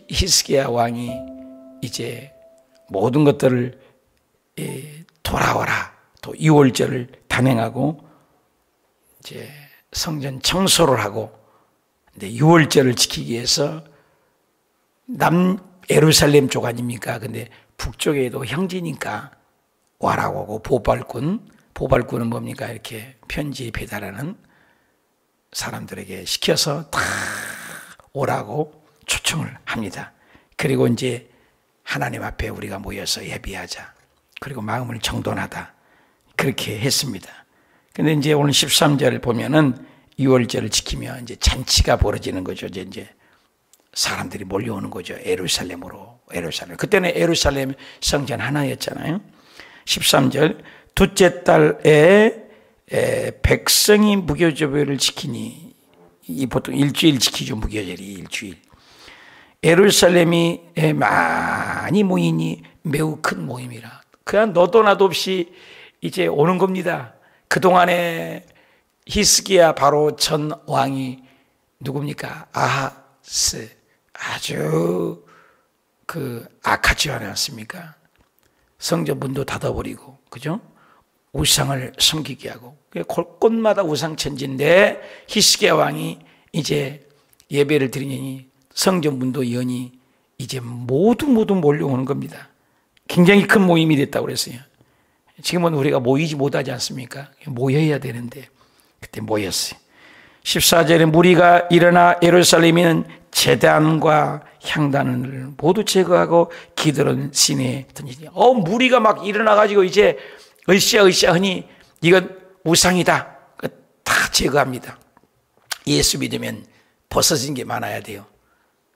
히스기야 왕이 이제 모든 것들을 돌아와라, 또 유월절을 단행하고 이제 성전 청소를 하고, 근데 유월절을 지키기 위해서 남 예루살렘 쪽 아닙니까? 근데 북쪽에도 형제니까 와라고 하고, 보발꾼은 뭡니까? 이렇게 편지 배달하는 사람들에게 시켜서 다 오라고 초청을 합니다. 그리고 이제 하나님 앞에 우리가 모여서 예배하자, 그리고 마음을 정돈하다, 그렇게 했습니다. 근데 이제 오늘 13절을 보면은 유월절을 지키며 이제 잔치가 벌어지는 거죠. 이제 사람들이 몰려오는 거죠. 예루살렘으로. 그때는 예루살렘 성전 하나였잖아요. 13절, 둘째 달에 백성이 무교절을 지키니, 이 보통 일주일 지키죠. 무교절이 일주일. 예루살렘이 많이 모이니 매우 큰 모임이라. 그냥 너도 나도 없이 이제 오는 겁니다. 그동안에 히스기야 바로 전 왕이 누굽니까? 아하스. 아주 악하지 않았습니까? 성전 문도 닫아버리고, 그죠? 우상을 섬기게 하고, 곳곳마다 우상천지인데 히스기야 왕이 이제 예배를 드리니 성전 문도 여니 이제 모두 몰려오는 겁니다. 굉장히 큰 모임이 됐다고 그랬어요. 지금은 우리가 모이지 못하지 않습니까? 모여야 되는데 그때 모였어요. 14절에 무리가 일어나 예루살렘에는 제단과 향단을 모두 제거하고 기드론 시내에 던지니, 무리가 막 일어나가지고 이제 으쌰으쌰 하니 이건 우상이다, 다 제거합니다. 예수 믿으면 벗어진 게 많아야 돼요.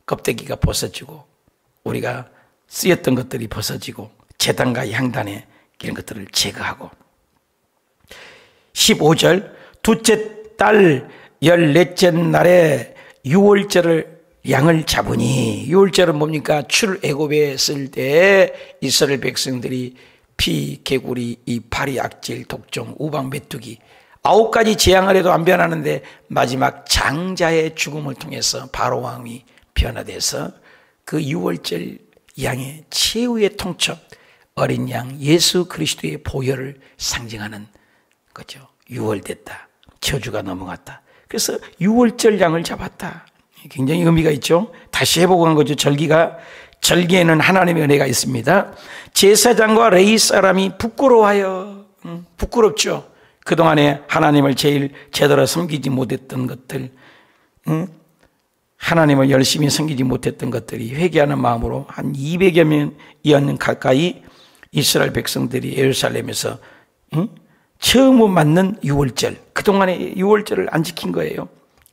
껍데기가 벗어지고 우리가 쓰였던 것들이 벗어지고 제단과 향단에 이런 것들을 제거하고. 15절, 둘째 달 14째 날에 유월절을 양을 잡으니, 유월절은 뭡니까? 출애굽에 있을 때 이스라엘 백성들이 피, 개구리, 이 파리, 악질, 독종, 우방, 메뚜기 9가지 재앙을 해도 안 변하는데 마지막 장자의 죽음을 통해서 바로 왕이 변화돼서 그 유월절 양의 최후의 통첩, 어린 양 예수 그리스도의 보혈을 상징하는 거죠. 유월됐다, 저주가 넘어갔다. 그래서 유월절 양을 잡았다. 굉장히 의미가 있죠. 다시 해보고 한 거죠. 절기에는 하나님의 은혜가 있습니다. 제사장과 레위 사람이 부끄러워하여, 부끄럽죠. 그동안에 하나님을 제일 제대로 섬기지 못했던 것들, 하나님을 열심히 섬기지 못했던 것들이 회개하는 마음으로 한 200여 명이었는 가까이 이스라엘 백성들이 예루살렘에서 처음 맞는 유월절, 그동안에 유월절을 안 지킨 거예요.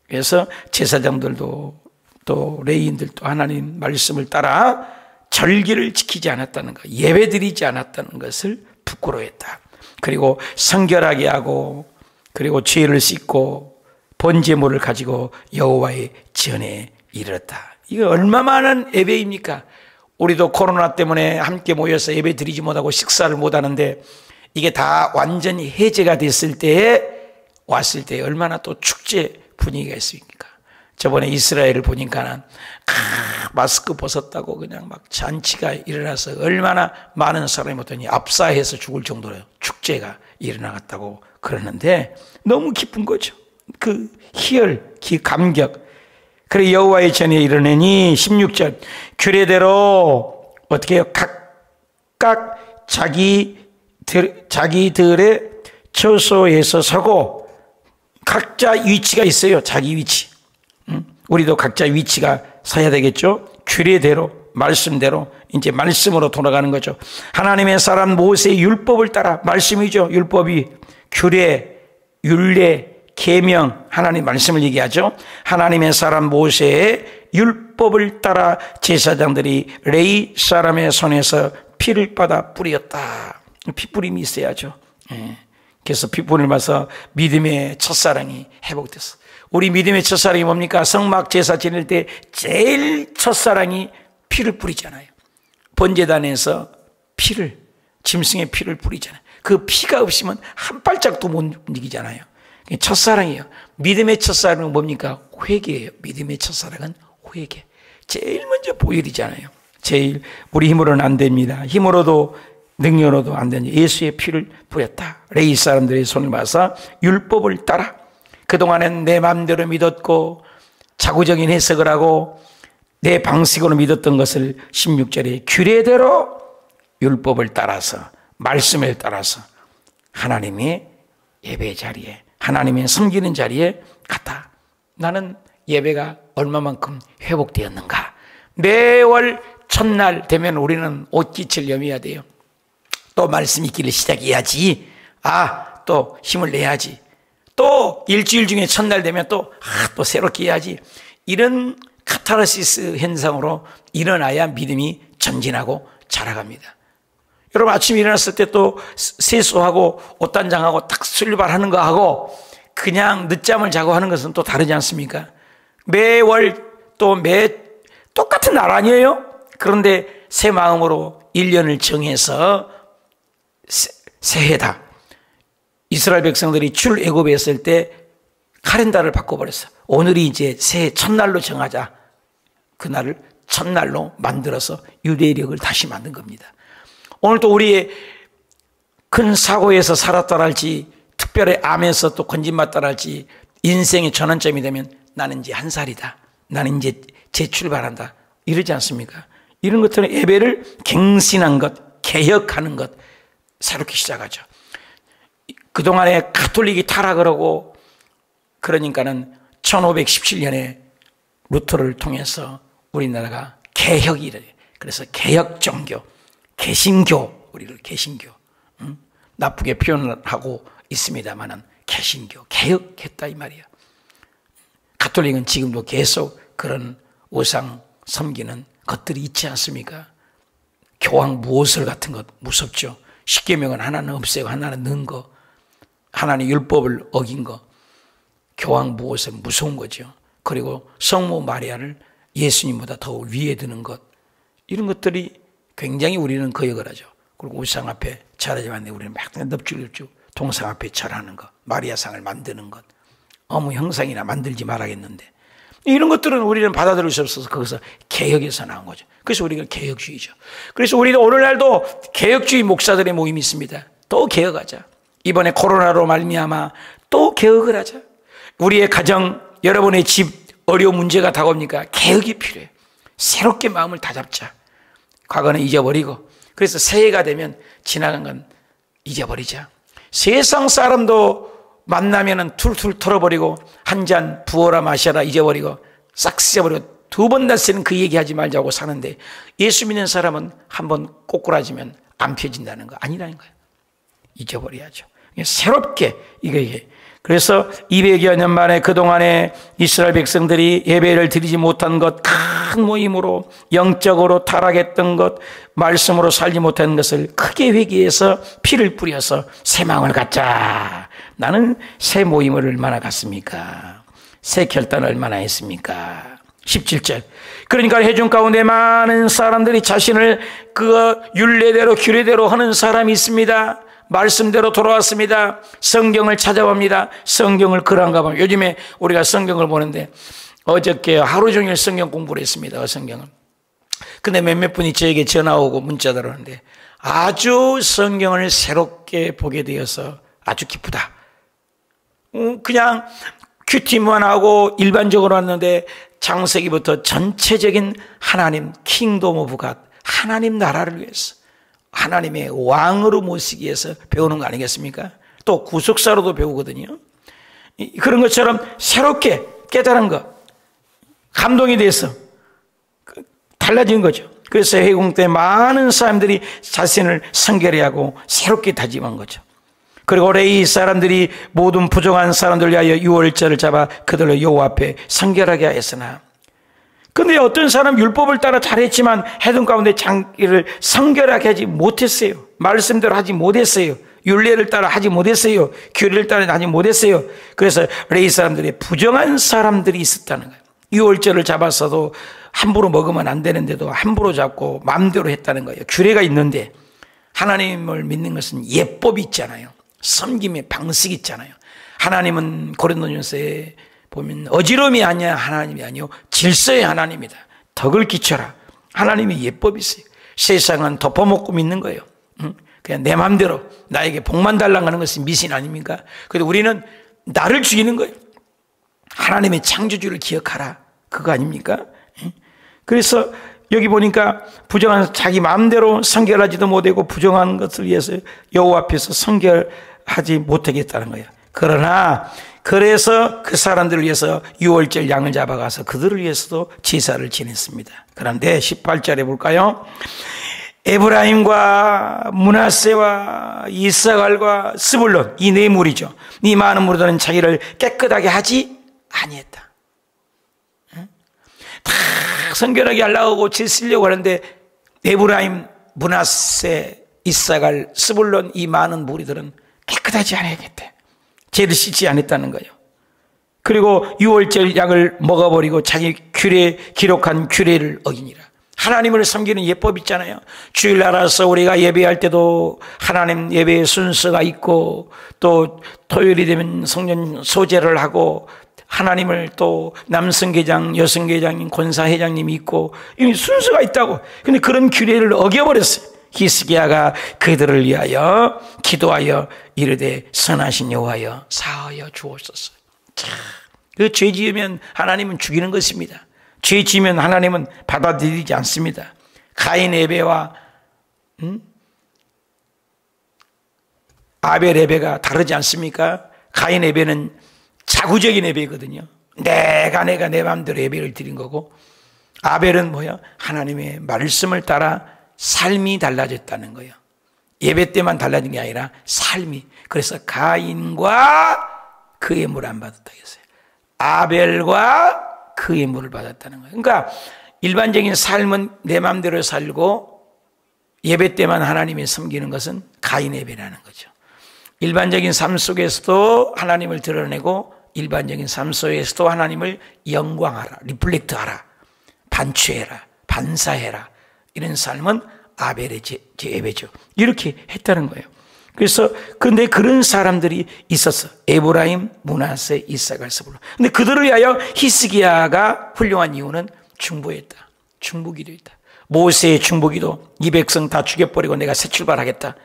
그래서 제사장들도 또 레위인들도 하나님 말씀을 따라 절기를 지키지 않았다는 것, 예배드리지 않았다는 것을 부끄러워했다. 그리고 성결하게 하고, 그리고 죄를 씻고 번제물을 가지고 여호와의 전에 이르렀다. 이거 얼마 많은 예배입니까? 우리도 코로나 때문에 함께 모여서 예배 드리지 못하고 식사를 못하는데, 이게 다 완전히 해제가 됐을 때에 왔을 때 얼마나 또 축제 분위기가 있습니까? 저번에 이스라엘을 보니까는 마스크 벗었다고 그냥 막 잔치가 일어나서 얼마나 많은 사람이 오더니 압사해서 죽을 정도로 축제가 일어나갔다고 그러는데, 너무 기쁜 거죠. 그 희열, 그 감격. 그래 여호와의 전에 이르느니 16절, 규례대로 어떻게 해요? 각각 자기들의 처소에서 서고, 각자 위치가 있어요. 자기 위치. 우리도 각자 위치가 서야 되겠죠. 규례대로, 말씀대로, 이제 말씀으로 돌아가는 거죠. 하나님의 사람 모세의 율법을 따라, 말씀이죠. 율법이 규례, 율례, 계명, 하나님 말씀을 얘기하죠. 하나님의 사람 모세의 율법을 따라 제사장들이 레위 사람의 손에서 피를 받아 뿌렸다. 피 뿌림이 있어야죠. 그래서 피 뿌리면서 믿음의 첫사랑이 회복됐어. 우리 믿음의 첫사랑이 뭡니까? 성막 제사 지낼 때 제일 첫사랑이 피를 뿌리잖아요. 번제단에서 피를, 짐승의 피를 뿌리잖아요. 그 피가 없으면 한 발짝도 못 움직이잖아요. 첫사랑이에요. 믿음의 첫사랑은 뭡니까? 회개예요. 믿음의 첫사랑은 회개. 제일 먼저 보혈이잖아요. 제일 우리 힘으로는 안 됩니다. 힘으로도 능력으로도 안 되니 예수의 피를 뿌렸다. 레위 사람들의 손을 봐서 율법을 따라 그동안엔 내 마음대로 믿었고 자구적인 해석을 하고 내 방식으로 믿었던 것을 16절에 규례대로 율법을 따라서 말씀을 따라서 하나님의 예배 자리에 하나님의 섬기는 자리에 갔다. 나는 예배가 얼마만큼 회복되었는가. 매월 첫날 되면 우리는 옷깃을 여며야 돼요. 또 말씀 읽기를 시작해야지. 또 힘을 내야지. 또 일주일 중에 첫날 되면 또 새롭게 해야지. 이런 카타르시스 현상으로 일어나야 믿음이 전진하고 자라갑니다. 여러분 아침에 일어났을 때 또 세수하고 옷단장하고 딱 출발하는 거 하고 그냥 늦잠을 자고 하는 것은 또 다르지 않습니까? 매월 또 똑같은 날 아니에요? 그런데 새 마음으로 1년을 정해서 새해다. 이스라엘 백성들이 출애굽에 했을 때 카렌다를 바꿔버렸어. 오늘이 이제 새해 첫날로 정하자. 그날을 첫날로 만들어서 유대력을 다시 만든 겁니다. 오늘 또 우리의 큰 사고에서 살았다 할지 특별히 암에서 또 건진받다 할지 인생의 전환점이 되면 나는 이제 한 살이다. 나는 이제 재출발한다. 이러지 않습니까? 이런 것들은 예배를 갱신한 것, 개혁하는 것, 새롭게 시작하죠. 그동안에 가톨릭이 타락을 하고 그러니까는 1517년에 루터를 통해서 우리나라가 개혁이 이래. 그래서 개혁 종교, 개신교, 우리를 개신교, 나쁘게 표현하고 있습니다만은 개신교, 개혁했다 이 말이야. 가톨릭은 지금도 계속 그런 우상 섬기는 것들이 있지 않습니까? 교황 무엇을 같은 것 무섭죠. 십계명은 하나는 없애고 하나는 넣은 거, 하나님 율법을 어긴 거, 교황 무엇은 무서운 거죠. 그리고 성모 마리아를 예수님보다 더 위에 드는 것, 이런 것들이 굉장히 우리는 거역을 하죠. 그리고 우상 앞에 절하지 않는데 우리는 막 넙죽넙죽 동상 앞에 절하는 것, 마리아상을 만드는 것, 어머 형상이나 만들지 말아야겠는데 이런 것들은 우리는 받아들일 수 없어서 거기서 개혁에서 나온 거죠. 그래서 우리가 개혁주의죠. 그래서 우리는 오늘날도 개혁주의 목사들의 모임이 있습니다. 또 개혁하자. 이번에 코로나로 말미암아 또 개혁을 하자. 우리의 가정, 여러분의 집 어려운 문제가 다가옵니까? 개혁이 필요해요. 새롭게 마음을 다잡자. 과거는 잊어버리고, 그래서 새해가 되면 지나간 건 잊어버리자. 세상 사람도 만나면은 툴툴 털어버리고 한 잔 부어라 마셔라 잊어버리고 싹 씻어버리고 두 번 다시는 그 얘기하지 말자고 사는데 예수 믿는 사람은 한 번 꼬꾸라지면 안 펴진다는 거 아니라는 거예요. 잊어버려야죠. 새롭게 이게 그래서 200여 년 만에 그동안에 이스라엘 백성들이 예배를 드리지 못한 것, 큰 모임으로 영적으로 타락했던 것, 말씀으로 살지 못한 것을 크게 회개해서 피를 뿌려서 새 마음을 갖자. 나는 새 모임을 얼마나 갔습니까? 새 결단을 얼마나 했습니까? 17절. 그러니까 회중 가운데 많은 사람들이 자신을 그 율례대로 규례대로 하는 사람이 있습니다. 말씀대로 돌아왔습니다. 성경을 찾아봅니다. 성경을 그런가 봐요. 요즘에 우리가 성경을 보는데 어저께 하루 종일 성경 공부를 했습니다. 성경을. 근데 몇몇 분이 저에게 전화 오고 문자 들어오는데 아주 성경을 새롭게 보게 되어서 아주 기쁘다. 그냥 큐티만 하고 일반적으로 왔는데 창세기부터 전체적인 하나님 킹덤 오브 갓, 하나님 나라를 위해서 하나님의 왕으로 모시기 위해서 배우는 거 아니겠습니까? 또 구속사로도 배우거든요. 그런 것처럼 새롭게 깨달은 것, 감동이 돼서 달라진 거죠. 그래서 회공 때 많은 사람들이 자신을 성결히 하고 새롭게 다짐한 거죠. 그리고 레위 사람들이 모든 부정한 사람들 위하여 유월절을 잡아 그들을 여호와 앞에 성결하게 하였으나, 근데 어떤 사람 율법을 따라 잘했지만 해동 가운데 장기를 성결하게 하지 못했어요. 말씀대로 하지 못했어요. 율례를 따라 하지 못했어요. 규례를 따라 하지 못했어요. 그래서 레위 사람들이 부정한 사람들이 있었다는 거예요. 유월절을 잡았어도 함부로 먹으면 안 되는데도 함부로 잡고 마음대로 했다는 거예요. 규례가 있는데 하나님을 믿는 것은 예법이 있잖아요. 섬김의 방식이 있잖아요. 하나님은 고린도전서에 보면 어지러움이 아니야 하나님이 아니요 질서의 하나님이다. 덕을 끼쳐라. 하나님의 예법이 있어요. 세상은 덮어먹고 믿는 거예요. 그냥 내 마음대로 나에게 복만 달라고 하는 것이 미신 아닙니까? 그런데 우리는 나를 죽이는 거예요. 하나님의 창조주를 기억하라. 그거 아닙니까? 그래서 여기 보니까 부정한 자기 마음대로 성결하지도 못하고 부정한 것을 위해서 여호와 앞에서 성결하지 못하겠다는 거예요. 그러나 그래서 그 사람들을 위해서 유월절 양을 잡아가서 그들을 위해서도 제사를 지냈습니다. 그런데 18절에 볼까요? 에브라임과 므낫세와 이사갈과 스불론, 이 네 무리죠. 이 많은 무리들은 자기를 깨끗하게 하지 아니했다. 다 성결하게 하려고 질 쓰려고 하는데 에브라임, 므낫세, 이사갈, 스불론 이 많은 무리들은 깨끗하지 않아야겠대. 죄를 씻지 않았다는 거예요. 그리고 유월절 약을 먹어버리고 자기 규례, 기록한 규례를 어기니라. 하나님을 섬기는 예법 있잖아요. 주일 알아서 우리가 예배할 때도 하나님 예배의 순서가 있고, 또 토요일이 되면 성전 소제를 하고, 하나님을 또 남성계장, 여성계장님, 권사회장님이 있고, 이 순서가 있다고. 근데 그런 규례를 어겨버렸어요. 히스기야가 그들을 위하여 기도하여 이르되 선하신 여호와여 사하여 주옵소서. 그 죄 지으면 하나님은 죽이는 것입니다. 죄 지으면 하나님은 받아들이지 않습니다. 가인 예배와 아벨 예배가 다르지 않습니까? 가인 예배는 자구적인 예배거든요. 내가 내 마음대로 예배를 드린 거고, 아벨은 뭐야? 하나님의 말씀을 따라 삶이 달라졌다는 거예요. 예배 때만 달라진 게 아니라 삶이. 그래서 가인과 그의 물을 안 받았다 했어요. 아벨과 그의 물을 받았다는 거예요. 그러니까 일반적인 삶은 내 마음대로 살고 예배 때만 하나님을 섬기는 것은 가인 예배라는 거죠. 일반적인 삶 속에서도 하나님을 드러내고 일반적인 삶 속에서도 하나님을 영광하라, 리플렉트하라, 반추해라, 반사해라. 이런 삶은 아벨의 예배죠. 이렇게 했다는 거예요. 그래서 근데 그런 사람들이 있었어. 에브라임, 므낫세, 이사갈, 스불론. 근데 그들을 위하여 히스기야가 훌륭한 이유는 중보했다. 중보기도했다. 모세의 중보기도, 이 백성 다 죽여버리고 내가 새 출발하겠다.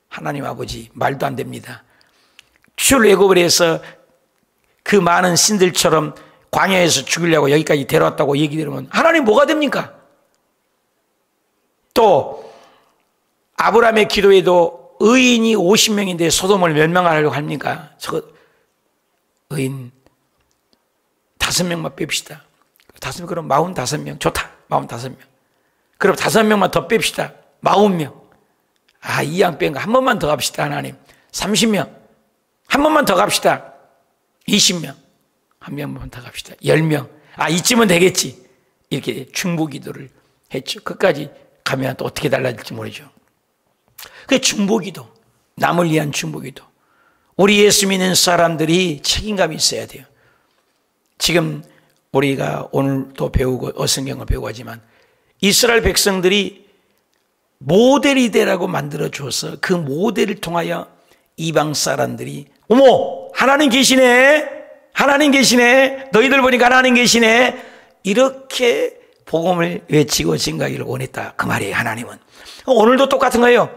하나님 아버지 말도 안 됩니다. 출애굽을 해서 그 많은 신들처럼 광야에서 죽이려고 여기까지 데려왔다고 얘기 들으면 하나님 뭐가 됩니까? 또 아브라함의 기도에도 의인이 50명인데 소돔을 멸망하려고 합니까? 저 의인 5명만 뺍시다. 5명, 그럼 45명. 좋다. 45명. 그럼 5명만 더 뺍시다. 40명. 이 양 뺀 거 한 번만 더 갑시다, 하나님. 30명. 한 번만 더 갑시다. 20명. 한 명만 더 갑시다. 10명. 이쯤은 되겠지. 이렇게 중보기도를 했죠. 끝까지 가면 또 어떻게 달라질지 모르죠. 그게 중보기도, 남을 위한 중보기도. 우리 예수 믿는 사람들이 책임감이 있어야 돼요. 지금 우리가 오늘도 배우고 성경을 배우고 하지만 이스라엘 백성들이 모델이 되라고 만들어줘서 그 모델을 통하여 이방 사람들이 어머 하나님 계시네, 하나님 계시네, 너희들 보니까 하나님 계시네, 이렇게 복음을 외치고 증가하기를 원했다 그 말이에요. 하나님은 오늘도 똑같은 거예요.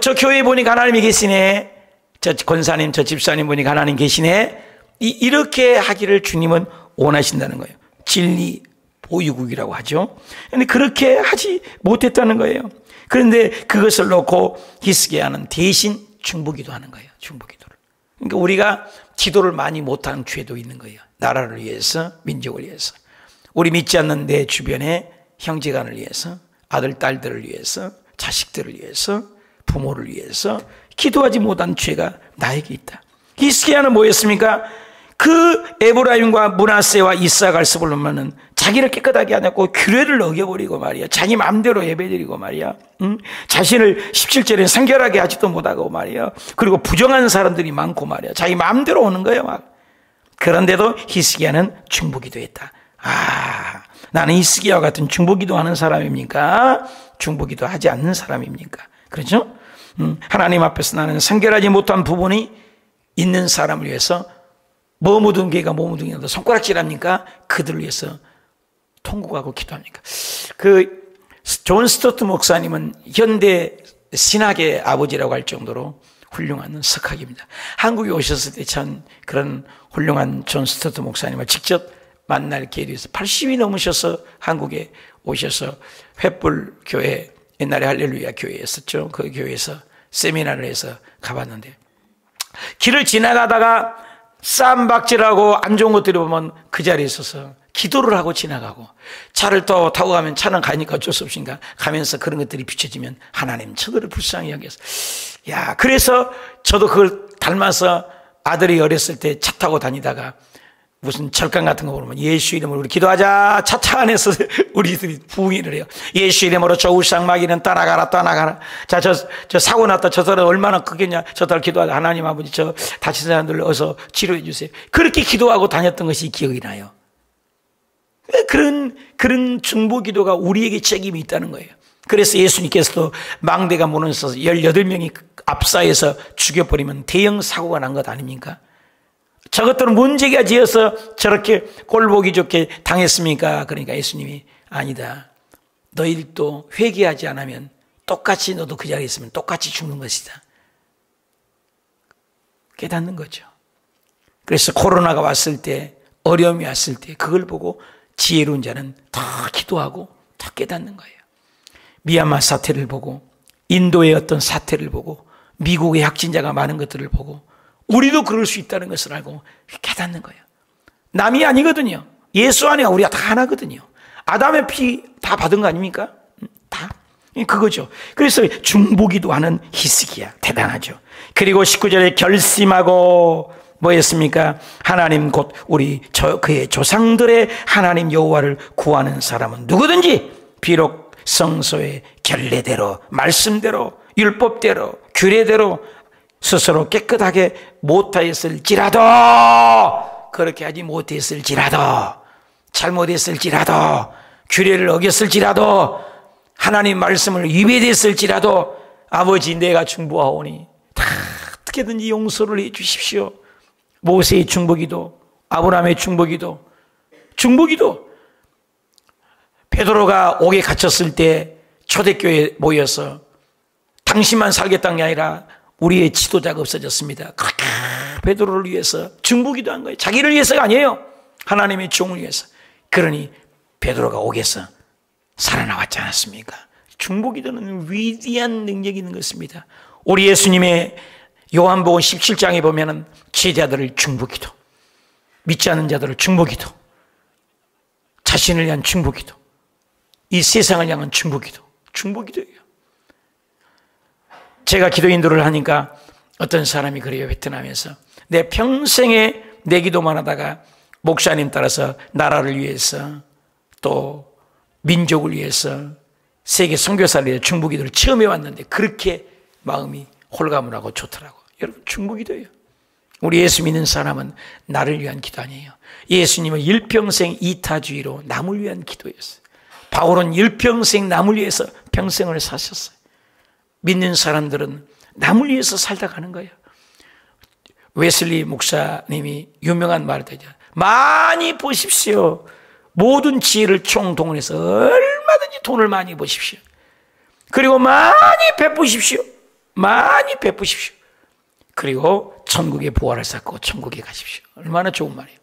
저 교회에 보니까 하나님이 계시네, 저 권사님, 저 집사님 보니까 하나님 계시네, 이렇게 하기를 주님은 원하신다는 거예요. 진리 보유국이라고 하죠. 그런데 그렇게 하지 못했다는 거예요. 그런데 그것을 놓고 히스기야는 대신 중보기도 하는 거예요. 중보기도를. 그러니까 우리가 기도를 많이 못하는 죄도 있는 거예요. 나라를 위해서, 민족을 위해서. 우리 믿지 않는 내 주변에 형제간을 위해서, 아들, 딸들을 위해서, 자식들을 위해서, 부모를 위해서 기도하지 못한 죄가 나에게 있다. 히스기야는 뭐였습니까? 그 에브라임과 므낫세와 이사갈, 스불론만은 자기를 깨끗하게 안 했고 규례를 어겨버리고 말이야. 자기 마음대로 예배드리고 말이야. 자신을 17절에 성결하게 하지도 못하고 말이야. 그리고 부정한 사람들이 많고 말이야. 자기 마음대로 오는 거예요 막. 그런데도 히스기야는 중보기도 했다. 나는 히스기야와 같은 중보기도 하는 사람입니까? 중보기도 하지 않는 사람입니까? 그렇죠? 하나님 앞에서 나는 성결하지 못한 부분이 있는 사람을 위해서 뭐 묻은 개가 뭐 묻은 개가 손가락질합니까? 그들을 위해서 통곡하고 기도합니까? 존 스토트 목사님은 현대 신학의 아버지라고 할 정도로 훌륭한 석학입니다. 한국에 오셨을 때 참 그런 훌륭한 존 스토트 목사님을 직접 만날 기회도 있어요. 80이 넘으셔서 한국에 오셔서 횃불 교회, 옛날에 할렐루야 교회였었죠. 그 교회에서 세미나를 해서 가봤는데, 길을 지나가다가 쌈박질하고 안 좋은 것들이 보면 그 자리에 있어서 기도를 하고 지나가고, 차를 또 타고 가면 차는 가니까 어쩔 수 없으니까 가면서 그런 것들이 비춰지면 하나님 저들을 불쌍히 여겨서, 야, 그래서 저도 그걸 닮아서 아들이 어렸을 때 차 타고 다니다가 무슨 절강 같은 거 보면 예수 이름으로 우리 기도하자, 차차 안에서 우리들이 부흥을 해요. 예수 이름으로 저 우상마귀는 떠나가라, 떠나가라. 자, 저 사고 났다, 저 사람 얼마나 크겠냐, 저 사람 기도하자. 하나님 아버지 저 다친 사람들 어서 치료해 주세요. 그렇게 기도하고 다녔던 것이 기억이 나요. 그런 중보 기도가 우리에게 책임이 있다는 거예요. 그래서 예수님께서도 망대가 무너져서 18명이 압사해서 죽여버리면 대형 사고가 난 것 아닙니까? 저것들은 문제가 지어서 저렇게 꼴보기 좋게 당했습니까? 그러니까 예수님이 아니다. 너희들도 회개하지 않으면 똑같이 너도 그 자리에 있으면 똑같이 죽는 것이다. 깨닫는 거죠. 그래서 코로나가 왔을 때, 어려움이 왔을 때 그걸 보고 지혜로운 자는 다 기도하고 다 깨닫는 거예요. 미얀마 사태를 보고, 인도의 어떤 사태를 보고, 미국의 확진자가 많은 것들을 보고 우리도 그럴 수 있다는 것을 알고 깨닫는 거예요. 남이 아니거든요. 예수 안에 우리가 다 하나거든요. 아담의 피 다 받은 거 아닙니까? 다 그거죠. 그래서 중보기도 하는 히스기야, 대단하죠. 그리고 19절에 결심하고 뭐였습니까? 하나님 곧 그의 조상들의 하나님 여호와를 구하는 사람은 누구든지 비록 성소의 결례대로, 말씀대로, 율법대로, 규례대로 스스로 깨끗하게 못하였을지라도, 그렇게 하지 못했을지라도, 잘못했을지라도, 규례를 어겼을지라도, 하나님 말씀을 위배됐을지라도, 아버지 내가 중보하오니 다 어떻게든지 용서를 해 주십시오. 모세의 중보기도, 아브라함의 중보기도, 베드로가 옥에 갇혔을 때 초대교회에 모여서 당신만 살겠다는 게 아니라 우리의 지도자가 없어졌습니다. 그렇게 베드로를 위해서 중보기도 한 거예요. 자기를 위해서가 아니에요. 하나님의 종을 위해서. 그러니 베드로가 옥에서 살아나왔지 않았습니까? 중보기도는 위대한 능력이 있는 것입니다. 우리 예수님의 요한복음 17장에 보면은 제자들을 중보기도, 믿지 않는 자들을 중보기도, 자신을 위한 중보기도, 이 세상을 향한 중보기도예요. 제가 기도 인도를 하니까 어떤 사람이 그래요. 베트남에서 내 평생에 내 기도만 하다가 목사님 따라서 나라를 위해서 또 민족을 위해서 세계 선교사를 위해 중보기도를 처음 해왔는데 그렇게 마음이 홀가분하고 좋더라고요. 여러분, 중보기도예요. 우리 예수 믿는 사람은 나를 위한 기도 아니에요. 예수님은 일평생 이타주의로 남을 위한 기도였어요. 바울은 일평생 남을 위해서 평생을 사셨어요. 믿는 사람들은 남을 위해서 살다 가는 거예요. 웨슬리 목사님이 유명한 말을 하죠. 많이 보십시오. 모든 지혜를 총동원해서 얼마든지 돈을 많이 보십시오. 그리고 많이 베푸십시오. 그리고 천국의 보화를 쌓고 천국에 가십시오. 얼마나 좋은 말이에요.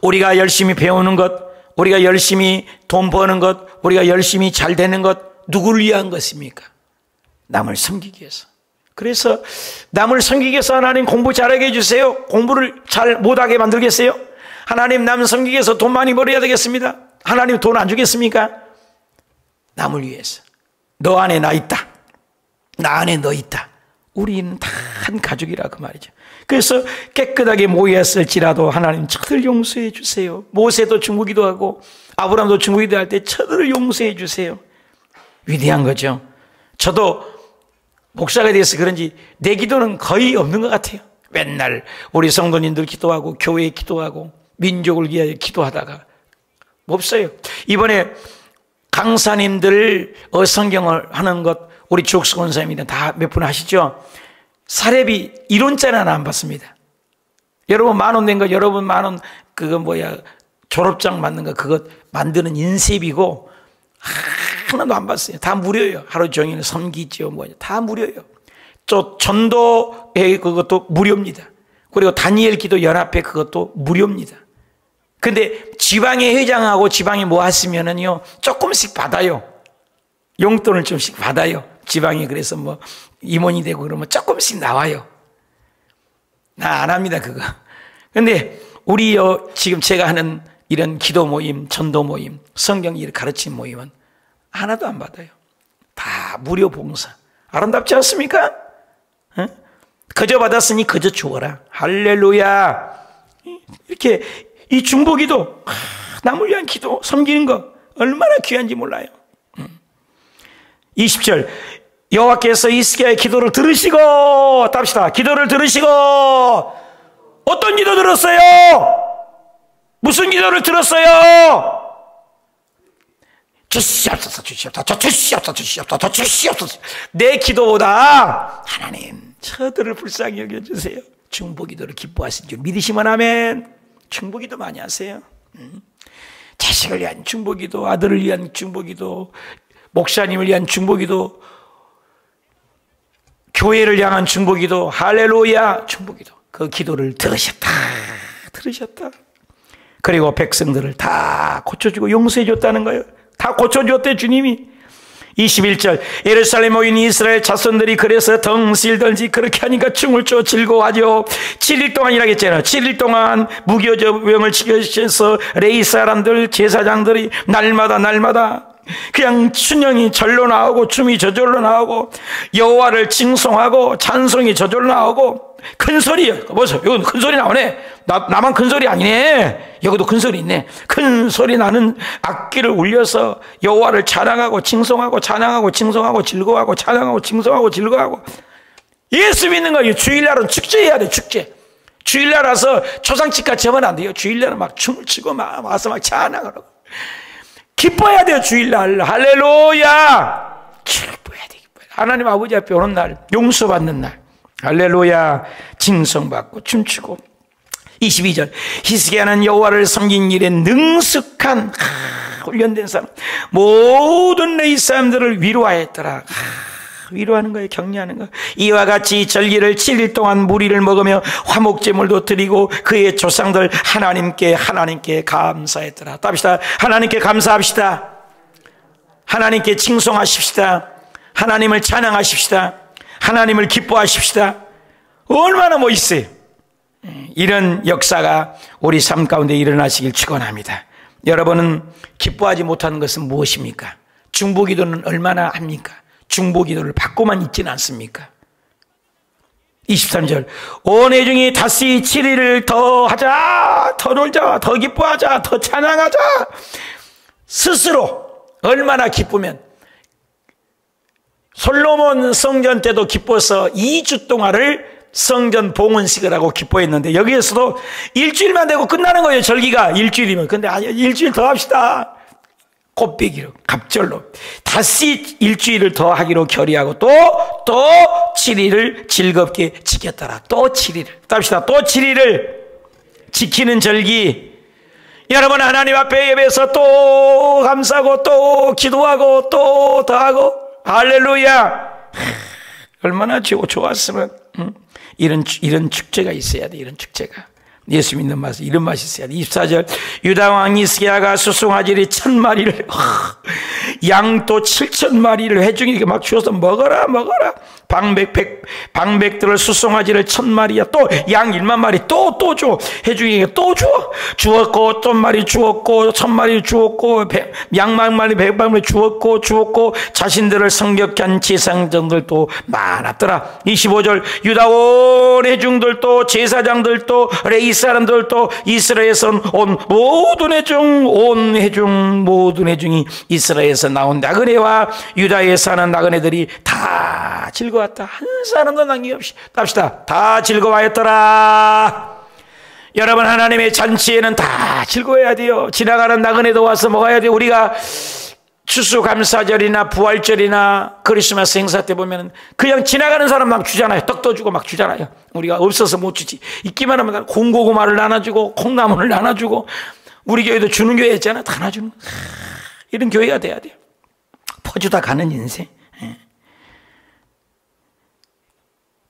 우리가 열심히 배우는 것, 우리가 열심히 돈 버는 것, 우리가 열심히 잘 되는 것, 누구를 위한 것입니까? 남을 섬기기 위해서. 그래서 남을 섬기기 위해서 하나님 공부 잘하게 해주세요. 공부를 잘 못하게 만들겠어요? 하나님 남 섬기기 위해서 돈 많이 벌어야 되겠습니다. 하나님 돈 안 주겠습니까? 남을 위해서. 너 안에 나 있다. 나 안에 너 있다. 우리는 다 한 가족이라 그 말이죠. 그래서 깨끗하게 모였을지라도 하나님 저들 용서해 주세요. 모세도 중보기도 하고 아브라함도 중보기도 할 때 저들을 용서해 주세요. 위대한 거죠. 저도 목사가 돼서 그런지 내 기도는 거의 없는 것 같아요. 맨날 우리 성도님들 기도하고 교회에 기도하고 민족을 위하여 기도하다가 없어요. 이번에 강사님들 성경을 하는 것 우리 주옥수 권사님이 다 몇 분 하시죠? 사례비 1원짜리 하나 안 받습니다. 여러분 10,000원 낸 거 여러분 10,000원 그거 졸업장 받는 거 그거 만드는 인쇄비고 하나도 안 받았어요. 다 무료예요. 하루 종일 섬기죠. 다 무료예요. 또 전도회 그것도 무료입니다. 그리고 다니엘 기도 연합회 그것도 무료입니다. 근데 지방의 회장하고 지방이 모았으면은요 조금씩 받아요. 용돈을 좀씩 받아요. 지방이 그래서 뭐 임원이 되고 그러면 조금씩 나와요. 나 안 합니다 그거. 근데 우리요 지금 제가 하는 이런 기도 모임, 전도 모임, 성경 일 가르치는 모임은 하나도 안 받아요. 다 무료 봉사. 아름답지 않습니까? 어? 그저 받았으니 그저 주어라. 할렐루야. 이렇게 이 중보기도 남을 위한 기도 섬기는 거 얼마나 귀한지 몰라요. 20절 여호와께서 히스기야의 기도를 들으시고 답시다. 기도를 들으시고 어떤 기도 들었어요? 무슨 기도를 들었어요? 주시옵소서 주시옵소서 주시옵소서 주시옵소서 주시옵소서. 내 기도보다 하나님 저들을 불쌍히 여겨주세요. 중보기도를 기뻐하신 줄 믿으시면 아멘. 중보기도 많이 하세요. 자식을 위한 중보기도, 아들을 위한 중보기도, 목사님을 위한 중보기도, 교회를 향한 중보기도, 할렐루야 중보기도. 그 기도를 들으셨다. 그리고 백성들을 다 고쳐주고 용서해 줬다는 거예요. 다 고쳐줬대 주님이. 21절 예루살렘 모인 이스라엘 자손들이 그래서 덩실 던지 그렇게 하니까 춤을 춰 즐거워하죠. 7일 동안이라고 했잖아요. 7일 동안 무교병을 지켜주셔서 레위 사람들 제사장들이 날마다 그냥 춘향이 절로 나오고 춤이 저절로 나오고 여호와를 칭송하고 찬송이 저절로 나오고 큰 소리요. 보세요. 여기 큰 소리 나오네. 나만 큰 소리 아니네. 여기도 큰 소리 있네. 큰 소리 나는 악기를 울려서 여호와를 찬양하고 칭송하고 찬양하고 칭송하고 즐거워하고 찬양하고 칭송하고 즐거워하고. 예수 믿는 거예요. 주일날은 축제해야 돼. 축제. 주일날 와서 초상집 같이 하면 안 돼요. 주일날은 막 춤을 추고 막 와서 막 찬양하고 기뻐해야 돼요. 주일날 할렐루야 기뻐해야 돼. 하나님 아버지 앞에 오는 날, 용서받는 날, 할렐루야 칭송받고 춤추고. 22절 히스기야는 여호와를 섬긴 일에 능숙한 훈련된 사람, 모든 레위 사람들을 위로하였더라. 위로하는 거예요. 격려하는 거예요. 이와 같이 절기를 7일 동안 무리를 먹으며 화목제물도 드리고 그의 조상들 하나님께 감사했더라. 답시다. 하나님께 감사합시다. 하나님께 칭송하십시다. 하나님을 찬양하십시다. 하나님을 기뻐하십시다. 얼마나 멋있어요. 이런 역사가 우리 삶 가운데 일어나시길 축원합니다. 여러분은 기뻐하지 못하는 것은 무엇입니까? 중보기도는 얼마나 합니까? 중보기도를 받고만 있지는 않습니까? 23절 온 회중이 다시 7일을 더 하자, 더 놀자, 더 기뻐하자, 더 찬양하자. 스스로 얼마나 기쁘면 솔로몬 성전 때도 기뻐서 2주 동안을 성전 봉헌식을 하고 기뻐했는데 여기에서도 일주일만 되고 끝나는 거예요. 절기가 일주일이면. 근데 아니 일주일 더 합시다. 꽃배기로 갑절로 다시 일주일을 더 하기로 결의하고 또 7일을 즐겁게 지켰더라. 또 7일을 답시다. 또 7일을 지키는 절기. 여러분 하나님 앞에 예배해서 또 감사하고 또 기도하고 또 더하고 할렐루야. 얼마나 좋았으면. 이런 축제가 있어야 돼. 이런 축제가. 예수 믿는 맛은 이런 맛이 있어야 돼. 24절 유다왕 히스기야가 수송아지를 1000마리를 양도 7000마리를 회중에게 막 주어서 먹어라 방백들을 수송아지를 1000마리야 또 양 100,000마리 또 줘. 회중에게 또 주었고 1000마리 주었고 1000마리 주었고 양 10,000마리 100,000마리 주었고 자신들을 성격한 제사장들도 많았더라. 25절 유다 온 회중들도 제사장들도 레위 사람들도 이스라엘에서 온 모든 회중이 이스라엘에서 나온 나그네와 유다에 사는 나그네들이 다 즐거웠다. 한 사람도 남김없이 답시다. 다 즐거워했더라. 여러분 하나님의 잔치에는 다 즐거워야 돼요. 지나가는 나그네도 와서 먹어야 돼요. 우리가 추수감사절이나 부활절이나 크리스마스 행사 때 보면 그냥 지나가는 사람 막 주잖아요. 떡도 주고 막 주잖아요. 우리가 없어서 못 주지. 있기만 하면 콩고구마를 나눠주고 콩나물을 나눠주고 우리 교회도 주는 교회 있잖아. 다 나주는. 이런 교회가 돼야 돼요. 퍼주다 가는 인생.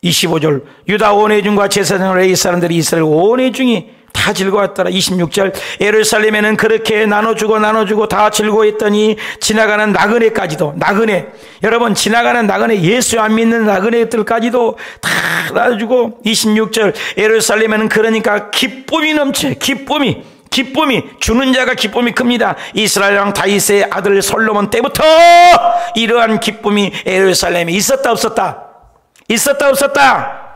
25절 유다 온회중과 제사장을 레위 사람들이 이스라엘 온회중이 다 즐거웠더라. 26절 예루살렘에는 그렇게 나눠주고 다 즐거워했더니 지나가는 나그네까지도, 나그네, 여러분 지나가는 나그네, 예수 안 믿는 나그네들까지도 다 나눠주고, 26절 예루살렘에는 그러니까 기쁨이 넘쳐. 기쁨이 주는 자가 기쁨이 큽니다. 이스라엘 왕 다윗의 아들 솔로몬 때부터 이러한 기쁨이 예루살렘에 있었다 없었다? 있었다 없었다?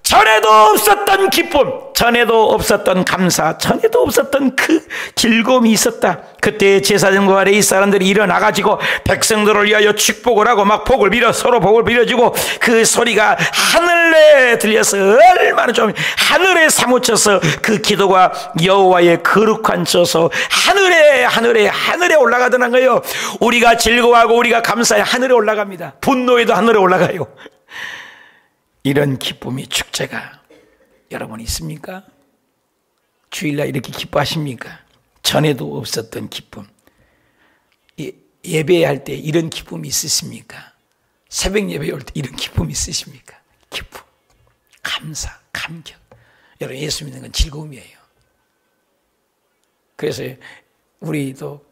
전에도 없었던 기쁨, 전에도 없었던 감사, 전에도 없었던 그 즐거움이 있었다. 그때 제사장과 레위 사람들이 일어나가지고 백성들을 위하여 축복을 하고 막 복을 빌어, 서로 복을 빌어주고, 그 소리가 하늘에 들려서 얼마나 좀 하늘에 사무쳐서 그 기도가 여호와의 거룩한 저소 하늘에 올라가더란 거예요. 우리가 즐거워하고 우리가 감사해 하늘에 올라갑니다. 분노에도 하늘에 올라가요. 이런 기쁨이, 축제가 여러분 있습니까? 주일날 이렇게 기뻐하십니까? 전에도 없었던 기쁨. 예배할 때 이런 기쁨이 있으십니까? 새벽 예배 올 때 이런 기쁨이 있으십니까? 기쁨, 감사, 감격. 여러분 예수 믿는 건 즐거움이에요. 그래서 우리도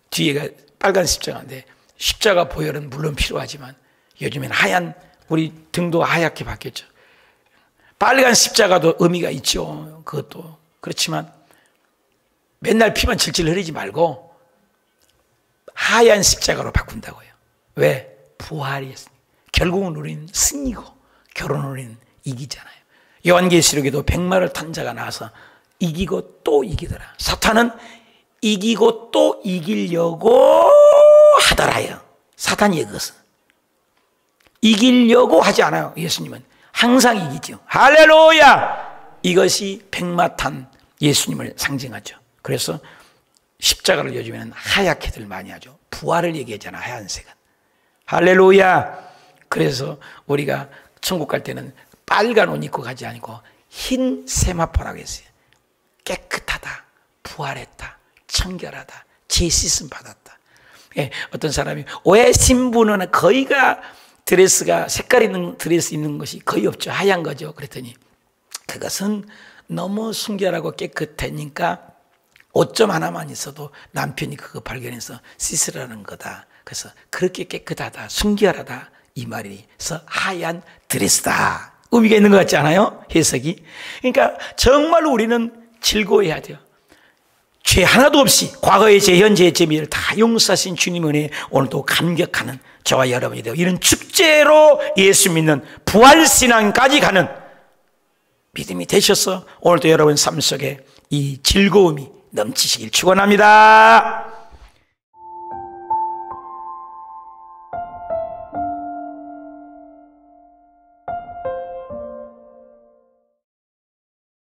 뒤에가 빨간 십자가인데, 십자가 보혈은 물론 필요하지만 요즘엔 하얀, 우리 등도 하얗게 바뀌었죠. 빨간 십자가도 의미가 있죠. 그것도 그렇지만 맨날 피만 질질 흐르지 말고 하얀 십자가로 바꾼다고요. 왜? 부활이 있으니까. 결국은 우리는 승리고 결혼은 우리는 이기잖아요. 요한계시록에도 백마를 탄 자가 나와서 이기고 또 이기더라. 사탄은 이기고 또 이기려고 하더라요. 사탄이 그것은 이기려고 하지 않아요. 예수님은 항상 이기죠. 할렐루야! 이것이 백마탄 예수님을 상징하죠. 그래서 십자가를 요즘에는 하얗게들 많이 하죠. 부활을 얘기하잖아, 하얀색은. 할렐루야! 그래서 우리가 천국 갈 때는 빨간 옷 입고 가지 않고 흰 세마포라고 했어요. 깨끗하다, 부활했다, 청결하다, 재씻음 받았다. 어떤 사람이 왜 신부는 거의가 드레스가 색깔 있는 드레스 입는 것이 거의 없죠. 하얀 거죠. 그랬더니 그것은 너무 순결하고 깨끗하니까 옷 좀 하나만 있어도 남편이 그거 발견해서 씻으라는 거다. 그래서 그렇게 깨끗하다, 순결하다 이 말이서 하얀 드레스다. 의미가 있는 것 같지 않아요? 해석이. 그러니까 정말로 우리는 즐거워해야 돼요. 죄 하나도 없이 과거의 죄, 현재의 죄를 다 용서하신 주님 은혜에 오늘도 감격하는 저와 여러분이 되고, 이런 축제로 예수 믿는 부활신앙까지 가는 믿음이 되셔서 오늘도 여러분 삶 속에 이 즐거움이 넘치시길 축원합니다.